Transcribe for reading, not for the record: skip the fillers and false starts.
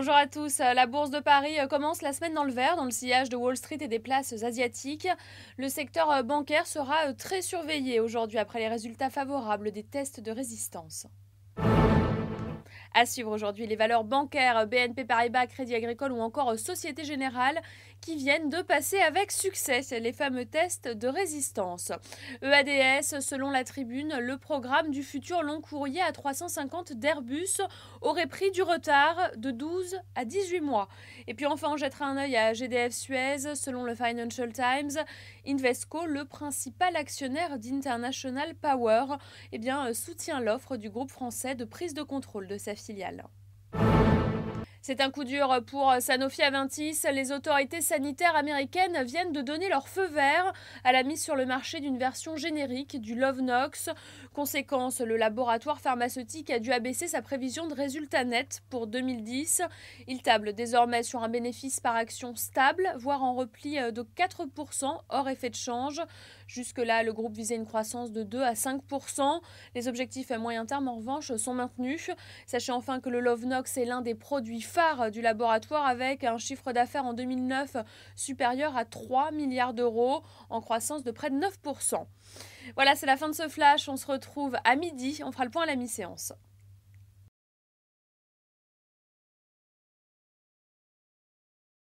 Bonjour à tous. La bourse de Paris commence la semaine dans le vert, dans le sillage de Wall Street et des places asiatiques. Le secteur bancaire sera très surveillé aujourd'hui après les résultats favorables des tests de résistance. À suivre aujourd'hui les valeurs bancaires BNP Paribas, Crédit Agricole ou encore Société Générale qui viennent de passer avec succès les fameux tests de résistance. EADS, selon la Tribune, le programme du futur long courrier à 350 d'Airbus aurait pris du retard de 12 à 18 mois. Et puis enfin, on jettera un œil à GDF Suez, selon le Financial Times. Invesco, le principal actionnaire d'International Power, soutient l'offre du groupe français de prise de contrôle de sa filiale. C'est un coup dur pour Sanofi Aventis. Les autorités sanitaires américaines viennent de donner leur feu vert à la mise sur le marché d'une version générique du Lovenox. Conséquence, le laboratoire pharmaceutique a dû abaisser sa prévision de résultats nets pour 2010. Il table désormais sur un bénéfice par action stable, voire en repli de 4% hors effet de change. Jusque-là, le groupe visait une croissance de 2 à 5%. Les objectifs à moyen terme, en revanche, sont maintenus. Sachez enfin que le Lovenox est l'un des produits phares du laboratoire avec un chiffre d'affaires en 2009 supérieur à 3 milliards d'euros en croissance de près de 9%. Voilà, c'est la fin de ce flash. On se retrouve à midi. On fera le point à la mi-séance.